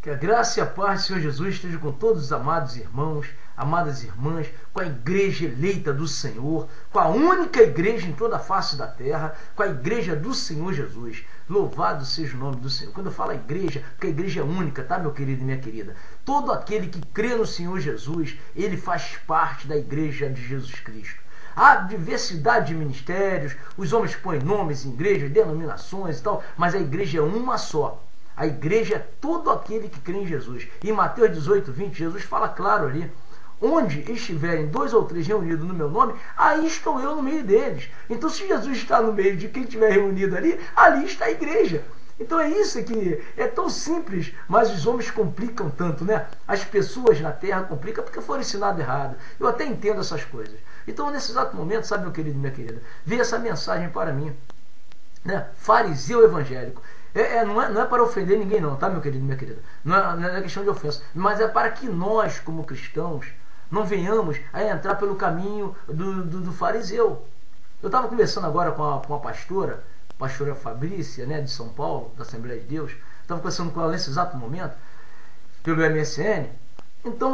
Que a graça e a paz do Senhor Jesus esteja com todos os amados irmãos, amadas irmãs, com a igreja eleita do Senhor, com a única igreja em toda a face da terra, com a igreja do Senhor Jesus. Louvado seja o nome do Senhor. Quando eu falo igreja, porque a igreja é única, tá, meu querido e minha querida? Todo aquele que crê no Senhor Jesus, ele faz parte da igreja de Jesus Cristo. Há diversidade de ministérios, os homens põem nomes em igrejas, denominações e tal, mas a igreja é uma só. A igreja é todo aquele que crê em Jesus. Em Mateus 18, 20, Jesus fala claro ali: onde estiverem 2 ou 3 reunidos no meu nome, aí estou eu no meio deles. Então, se Jesus está no meio de quem estiver reunido ali, ali está a igreja. Então é isso que é tão simples, mas os homens complicam tanto, né? As pessoas na terra complicam porque foram ensinadas errado. Eu até entendo essas coisas. Então, nesse exato momento, sabe, meu querido e minha querida, veio essa mensagem para mim, né? Fariseu evangélico. Não é para ofender ninguém não, tá, meu querido e minha querida? Não é questão de ofensa, mas é para que nós, como cristãos, não venhamos a entrar pelo caminho do fariseu. Eu estava conversando agora com a pastora Fabrícia, né, de São Paulo, da Assembleia de Deus. Estava conversando com ela nesse exato momento, pelo MSN. Então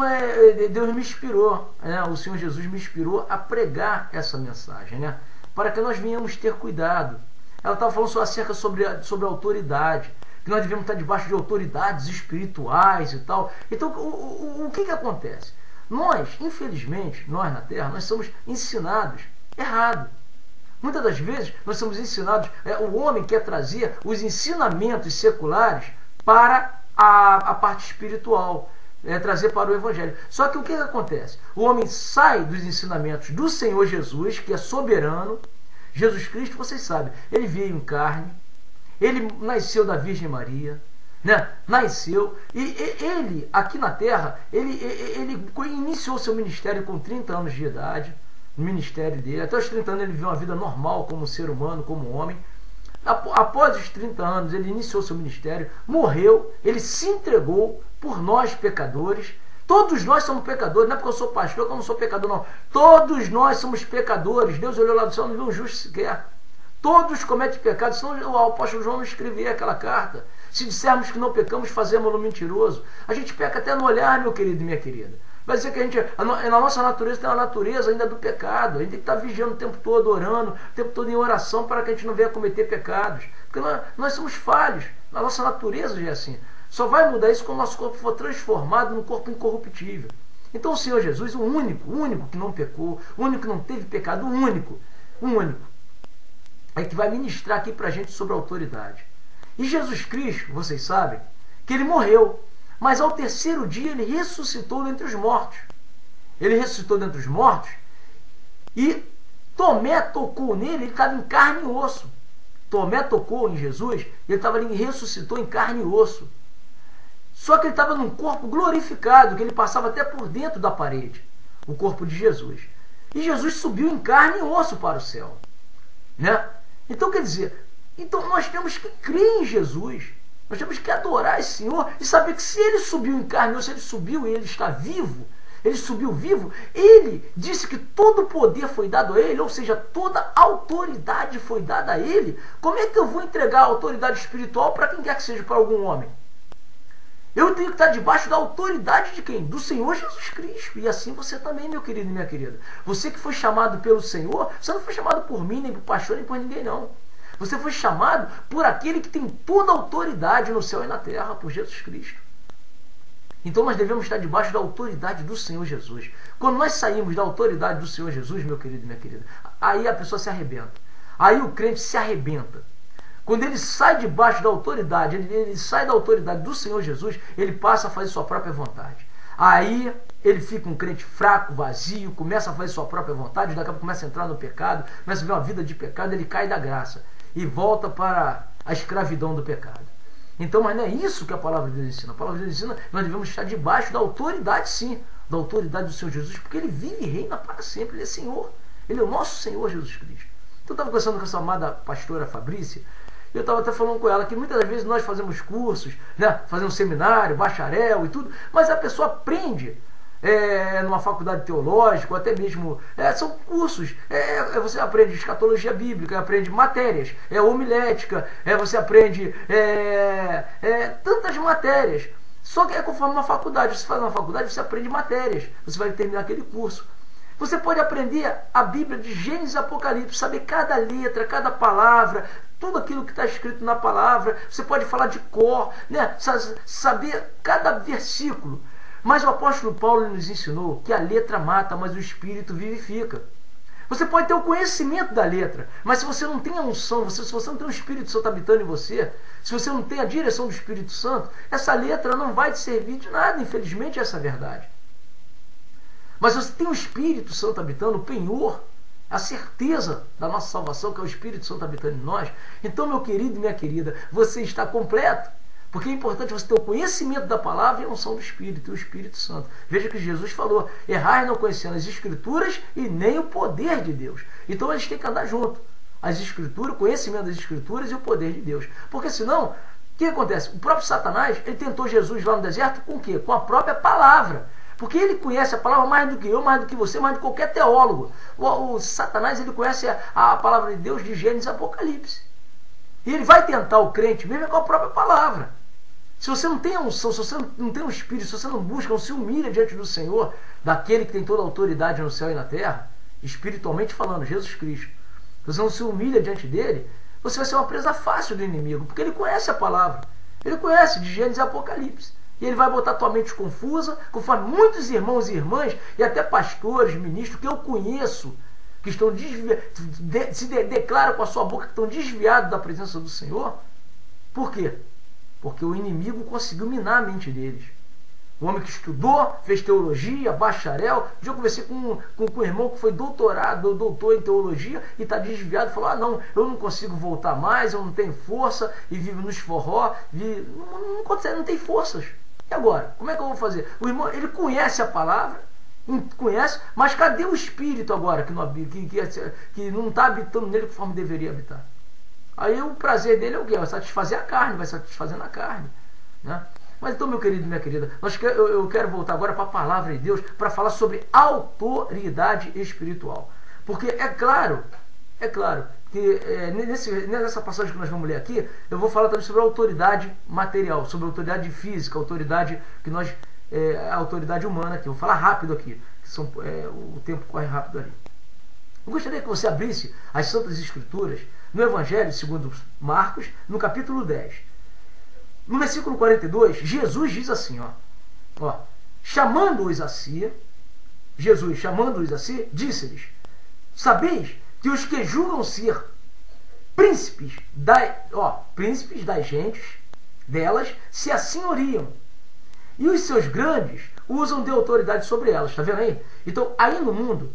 Deus me inspirou, né, o Senhor Jesus me inspirou a pregar essa mensagem, né, para que nós venhamos ter cuidado. Ela estava falando acerca sobre a autoridade, que nós devemos estar debaixo de autoridades espirituais e tal. Então, o que acontece? Nós, infelizmente, nós na Terra, nós somos ensinados errado. Muitas das vezes, nós somos ensinados, o homem quer trazer os ensinamentos seculares para a parte espiritual, trazer para o Evangelho. Só que o que acontece? O homem sai dos ensinamentos do Senhor Jesus, que é soberano. Jesus Cristo, vocês sabem, ele veio em carne, ele nasceu da Virgem Maria, né? Nasceu, e ele, aqui na Terra, ele iniciou seu ministério com 30 anos de idade, no ministério dele. Até os 30 anos ele viveu uma vida normal como ser humano, como homem. Após os 30 anos ele iniciou seu ministério, morreu, ele se entregou por nós pecadores. Todos nós somos pecadores, não é porque eu sou pastor que eu não sou pecador, não. Todos nós somos pecadores. Deus olhou lá do céu e não viu um justo sequer. Todos cometem pecado, senão o apóstolo João não escrevia aquela carta. Se dissermos que não pecamos, fazemos-lo mentiroso. A gente peca até no olhar, meu querido e minha querida. Vai dizer que na nossa natureza tem uma natureza ainda do pecado. A gente tem que estar vigiando o tempo todo, orando, o tempo todo em oração, para que a gente não venha cometer pecados. Porque nós somos falhos, a nossa natureza já é assim. Só vai mudar isso quando o nosso corpo for transformado num corpo incorruptível. Então o Senhor Jesus, o único que não pecou, o único que não teve pecado, o único, é que vai ministrar aqui pra gente sobre a autoridade. E Jesus Cristo, vocês sabem, que ele morreu, mas ao terceiro dia ele ressuscitou dentre os mortos. Ele ressuscitou dentre os mortos e Tomé tocou nele, ele estava em carne e osso. Tomé tocou em Jesus, ele estava ali, ressuscitou em carne e osso. Só que ele estava num corpo glorificado, que ele passava até por dentro da parede, o corpo de Jesus. E Jesus subiu em carne e osso para o céu, né? Então, quer dizer, nós temos que crer em Jesus, nós temos que adorar esse Senhor e saber que se ele subiu em carne e osso, ele subiu e ele está vivo, ele subiu vivo, ele disse que todo o poder foi dado a ele, ou seja, toda a autoridade foi dada a ele. Como é que eu vou entregar a autoridade espiritual para quem quer que seja, para algum homem? Eu tenho que estar debaixo da autoridade de quem? Do Senhor Jesus Cristo. E assim você também, meu querido e minha querida. Você que foi chamado pelo Senhor, você não foi chamado por mim, nem por pastor, nem por ninguém, não. Você foi chamado por aquele que tem toda a autoridade no céu e na terra, por Jesus Cristo. Então nós devemos estar debaixo da autoridade do Senhor Jesus. Quando nós saímos da autoridade do Senhor Jesus, meu querido e minha querida, aí a pessoa se arrebenta. Aí o crente se arrebenta. Quando ele sai debaixo da autoridade, ele sai da autoridade do Senhor Jesus, ele passa a fazer sua própria vontade. Aí ele fica um crente fraco, vazio, começa a fazer sua própria vontade, daqui a pouco começa a entrar no pecado, começa a viver uma vida de pecado, ele cai da graça e volta para a escravidão do pecado. Então, mas não é isso que a palavra de Deus ensina. A palavra de Deus ensina que nós devemos estar debaixo da autoridade, sim, da autoridade do Senhor Jesus, porque ele vive e reina para sempre, ele é Senhor, ele é o nosso Senhor Jesus Cristo. Então eu estava conversando com essa amada pastora Fabrícia, eu estava até falando com ela que muitas das vezes nós fazemos cursos, né, fazemos seminário, bacharel e tudo, mas a pessoa aprende numa faculdade teológica, ou até mesmo, são cursos, você aprende escatologia bíblica, aprende matérias, homilética, você aprende tantas matérias, Só que é conforme uma faculdade. Você faz uma faculdade, você aprende matérias. Você vai terminar aquele curso. Você pode aprender a Bíblia de Gênesis e Apocalipse, saber cada letra, cada palavra, tudo aquilo que está escrito na palavra. Você pode falar de cor, né? Saber cada versículo. Mas o apóstolo Paulo nos ensinou que a letra mata, mas o Espírito vivifica. Você pode ter o conhecimento da letra, mas se você não tem a unção, se você não tem o Espírito Santo habitando em você, se você não tem a direção do Espírito Santo, essa letra não vai te servir de nada, infelizmente, essa é a verdade. Mas você tem o Espírito Santo habitando, o penhor, a certeza da nossa salvação, que é o Espírito Santo habitando em nós. Então, meu querido e minha querida, você está completo. Porque é importante você ter o conhecimento da palavra e a unção do Espírito, e o Espírito Santo. Veja que Jesus falou, errai não conhecendo as Escrituras e nem o poder de Deus. Então eles têm que andar junto. As Escrituras, o conhecimento das Escrituras e o poder de Deus. Porque senão, o que acontece? O próprio Satanás, ele tentou Jesus lá no deserto com o quê? Com a própria palavra. Porque ele conhece a palavra mais do que eu, mais do que você, mais do que qualquer teólogo. O Satanás, ele conhece a palavra de Deus de Gênesis e Apocalipse. E ele vai tentar o crente mesmo com a própria palavra. Se você não tem a unção, se você não tem o Espírito, se você não busca, não se humilha diante do Senhor, daquele que tem toda a autoridade no céu e na terra, espiritualmente falando, Jesus Cristo, se você não se humilha diante dele, você vai ser uma presa fácil do inimigo, porque ele conhece a palavra, ele conhece de Gênesis e Apocalipse, e ele vai botar a tua mente confusa, conforme muitos irmãos e irmãs, e até pastores, ministros, que eu conheço, que estão declaram com a sua boca que estão desviados da presença do Senhor. Por quê? Porque o inimigo conseguiu minar a mente deles. O homem que estudou, fez teologia, bacharel. Eu conversei com um irmão que foi doutor em teologia e está desviado. Falou, não, eu não consigo voltar mais, eu não tenho força, e vive nos forró, não tem forças. E agora? Como é que eu vou fazer? O irmão, ele conhece a palavra, conhece, mas cadê o Espírito agora que não está habitando nele conforme deveria habitar? Aí o prazer dele é o quê? Vai satisfazer a carne, vai satisfazer na carne. Né? Mas então, meu querido e minha querida, eu quero voltar agora para a palavra de Deus para falar sobre autoridade espiritual. Porque é claro que nessa passagem que nós vamos ler aqui, eu vou falar também sobre a autoridade material, sobre a autoridade física, a autoridade a autoridade humana, que eu vou falar rápido aqui, o tempo corre rápido ali. Eu gostaria que você abrisse as Santas Escrituras no Evangelho segundo Marcos, no capítulo 10. No versículo 42, Jesus diz assim, chamando-os a si, Jesus, chamando-os a si, disse-lhes, sabeis que os que julgam ser príncipes das gentes, delas, se assenhoriam, e os seus grandes usam de autoridade sobre elas. Está vendo aí? Então, aí no mundo,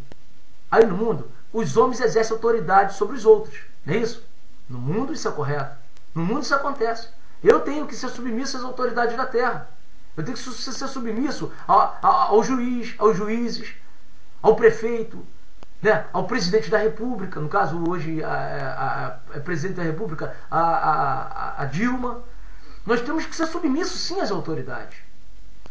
os homens exercem autoridade sobre os outros. Não é isso? No mundo isso é correto. No mundo isso acontece. Eu tenho que ser submisso às autoridades da terra. Eu tenho que ser submisso ao juiz, aos juízes, ao prefeito, né? Ao presidente da República. No caso, hoje, a presidente da República, a Dilma. Nós temos que ser submissos, sim, às autoridades.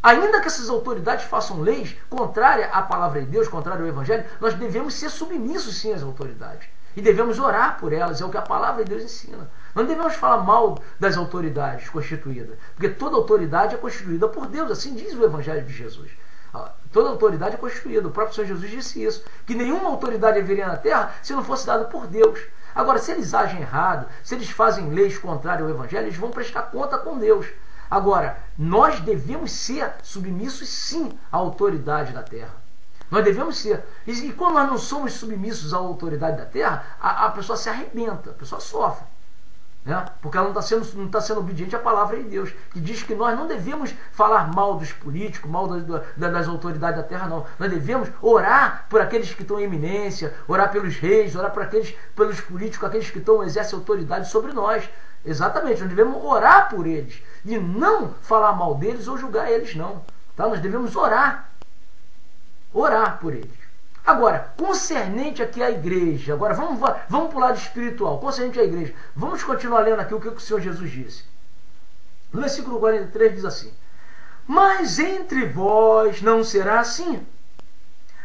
Ainda que essas autoridades façam leis contrárias à palavra de Deus, contrárias ao Evangelho, nós devemos ser submissos, sim, às autoridades. E devemos orar por elas, é o que a palavra de Deus ensina. Não devemos falar mal das autoridades constituídas, porque toda autoridade é constituída por Deus, assim diz o Evangelho de Jesus. Toda autoridade é constituída, o próprio Senhor Jesus disse isso, que nenhuma autoridade haveria na terra se não fosse dada por Deus. Agora, se eles agem errado, se eles fazem leis contrárias ao Evangelho, eles vão prestar conta com Deus. Agora, nós devemos ser submissos, sim, à autoridade da terra. Nós devemos ser. E quando nós não somos submissos à autoridade da terra, a pessoa se arrebenta, a pessoa sofre. Né? Porque ela não está sendo obediente à palavra de Deus, que diz que nós não devemos falar mal dos políticos, mal das autoridades da terra, não. Nós devemos orar por aqueles que estão em eminência, orar pelos reis, orar pelos políticos, aqueles que exercem autoridade sobre nós. Exatamente, nós devemos orar por eles e não falar mal deles ou julgar eles, não. Tá? Nós devemos orar por eles. Agora, concernente aqui à igreja, agora vamos para o lado espiritual, concernente à igreja, vamos continuar lendo aqui o que o Senhor Jesus disse. No versículo 43 diz assim, mas entre vós não será assim,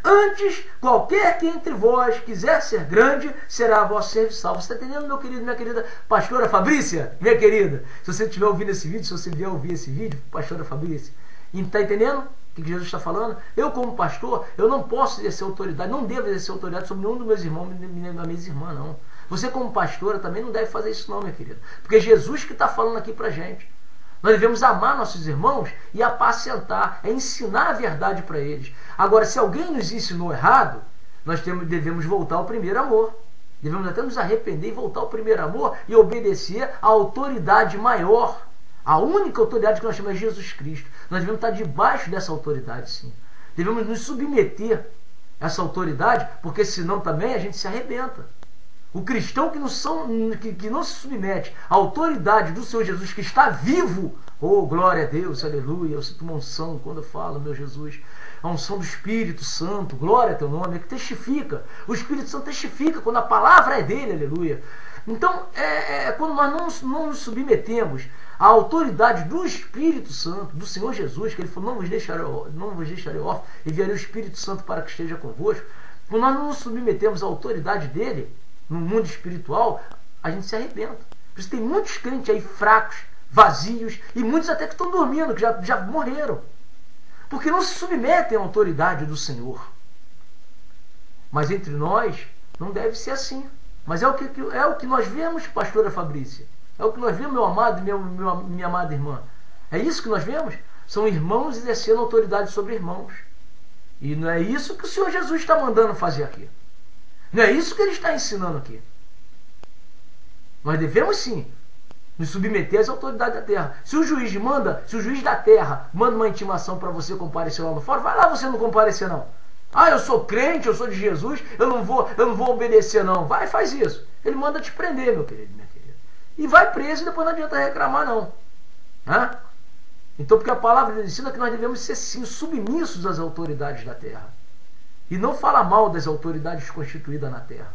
Antes, qualquer que entre vós quiser ser grande, será vosso serviçal. Você está entendendo, meu querido, minha querida pastora Fabrícia? Minha querida, se você estiver ouvindo esse vídeo, se você vier ouvir esse vídeo, pastora Fabrícia, está entendendo o que Jesus está falando? Eu, como pastor, eu não posso exercer autoridade, não devo exercer autoridade sobre nenhum dos meus irmãos, nem das minhas irmãs, não. Você, como pastora, também não deve fazer isso, não, minha querida. Porque é Jesus que está falando aqui pra gente. Nós devemos amar nossos irmãos e apacentar, ensinar a verdade para eles. Agora, se alguém nos ensinou errado, nós devemos voltar ao primeiro amor. Devemos até nos arrepender e voltar ao primeiro amor e obedecer à autoridade maior. A única autoridade que nós chamamos é Jesus Cristo. Nós devemos estar debaixo dessa autoridade, sim. Devemos nos submeter a essa autoridade, porque senão também a gente se arrebenta. O cristão que não se submete à autoridade do Senhor Jesus, que está vivo, oh, glória a Deus, aleluia, eu sinto uma unção quando eu falo, meu Jesus, a unção do Espírito Santo, glória a teu nome, é que testifica, o Espírito Santo testifica quando a palavra é dele, aleluia. Então, quando nós não nos submetemos à autoridade do Espírito Santo, do Senhor Jesus, que ele falou, não vos deixarei órfãos, enviarei o Espírito Santo para que esteja convosco, quando nós não nos submetemos à autoridade dele, no mundo espiritual, a gente se arrebenta. Por isso tem muitos crentes aí fracos, vazios, e muitos até que estão dormindo, que já morreram. Porque não se submetem à autoridade do Senhor. Mas entre nós, não deve ser assim. Mas é o que nós vemos, pastora Fabrícia. É o que nós vemos, meu amado e minha amada irmã. É isso que nós vemos? São irmãos exercendo autoridade sobre irmãos. E não é isso que o Senhor Jesus está mandando fazer aqui. Não é isso que ele está ensinando aqui. Nós devemos sim nos submeter às autoridades da terra. Se o juiz da terra manda uma intimação para você comparecer lá no fórum, vai lá você não comparecer não. Ah, eu sou crente, eu sou de Jesus, eu não vou obedecer não. Vai, faz isso. Ele manda te prender, meu querido, minha querida. E vai preso e depois não adianta reclamar não. Hã? Então, porque a palavra ensina que nós devemos ser sim submissos às autoridades da terra. E não falar mal das autoridades constituídas na terra.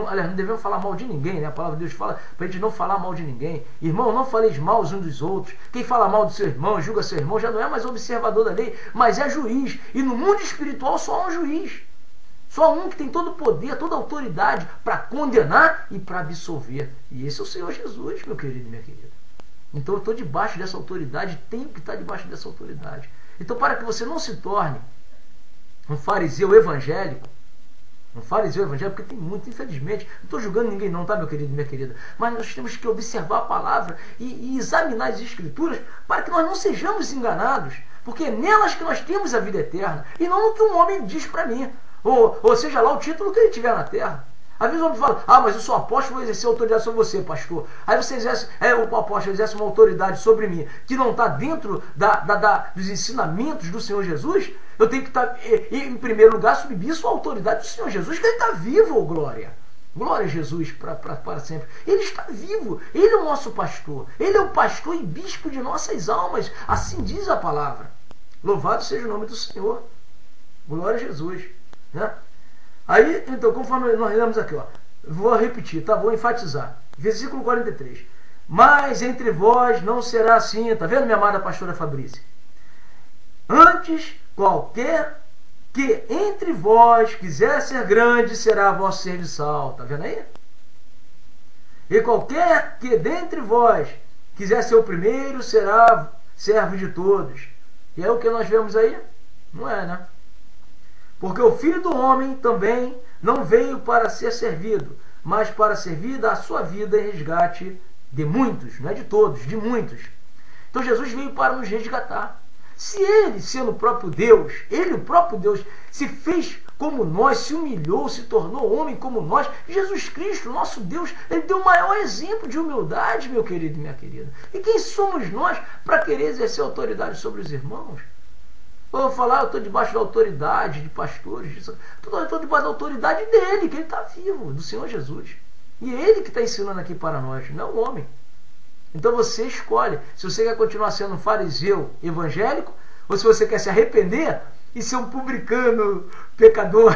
Aliás, não devemos falar mal de ninguém, né? A palavra de Deus fala para a gente não falar mal de ninguém. Irmão, não faleis mal uns dos outros. Quem fala mal do seu irmão, julga seu irmão, já não é mais observador da lei, mas é juiz. E no mundo espiritual só há um juiz. Só um que tem todo o poder, toda a autoridade para condenar e para absolver. E esse é o Senhor Jesus, meu querido e minha querida. Então eu estou debaixo dessa autoridade, tenho que estar debaixo dessa autoridade. Então, para que você não se torne um fariseu evangélico, porque tem muito, infelizmente, não estou julgando ninguém não, tá, meu querido e minha querida, mas nós temos que observar a palavra e examinar as escrituras para que nós não sejamos enganados, porque é nelas que nós temos a vida eterna, e não no que um homem diz para mim, ou seja lá o título que ele tiver na terra. Às vezes o homem fala, mas eu sou apóstolo, vou exercer autoridade sobre você, pastor. Aí você o apóstolo exerce uma autoridade sobre mim, que não está dentro dos ensinamentos do Senhor Jesus. Eu tenho que estar, em primeiro lugar, submisso à autoridade do Senhor Jesus, que ele está vivo, oh glória. Glória a Jesus para sempre. Ele está vivo, ele é o nosso pastor. Ele é o pastor e bispo de nossas almas. Assim diz a palavra. Louvado seja o nome do Senhor. Glória a Jesus. Né? Aí, então, conforme nós lemos aqui, vou repetir, tá? Vou enfatizar. Versículo 43. Mas entre vós não será assim, tá vendo, minha amada pastora Fabrícia? Antes, qualquer que entre vós quiser ser grande, será vosso serviçal. Tá vendo aí? E qualquer que dentre vós quiser ser o primeiro, será servo de todos. E é o que nós vemos aí? Não é, né? Porque o Filho do Homem também não veio para ser servido, mas para servir da sua vida em resgate de muitos, não é de todos, de muitos. Então Jesus veio para nos resgatar. Se ele, sendo o próprio Deus, ele, o próprio Deus, se fez como nós, se humilhou, se tornou homem como nós, Jesus Cristo, nosso Deus, ele deu o maior exemplo de humildade, meu querido e minha querida. E quem somos nós para querer exercer autoridade sobre os irmãos? Eu vou falar, eu estou debaixo da autoridade de pastores, eu estou debaixo da autoridade dele, que ele está vivo, do Senhor Jesus. E é ele que está ensinando aqui para nós, não o homem. Então você escolhe se você quer continuar sendo um fariseu evangélico, ou se você quer se arrepender e ser um publicano pecador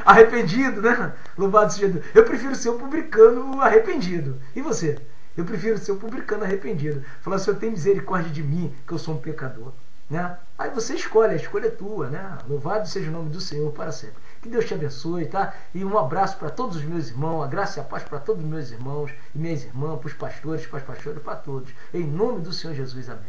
arrependido, né? Louvado seja Deus. Eu prefiro ser um publicano arrependido. E você? Eu prefiro ser um publicano arrependido. Falar, Senhor, tem misericórdia de mim, que eu sou um pecador. né? Aí você escolhe, a escolha é tua, né? Louvado seja o nome do Senhor para sempre. Que Deus te abençoe, tá? E um abraço para todos os meus irmãos, a graça e a paz para todos os meus irmãos e minhas irmãs, para os pastores, para as pastoras, para todos. Em nome do Senhor Jesus, amém.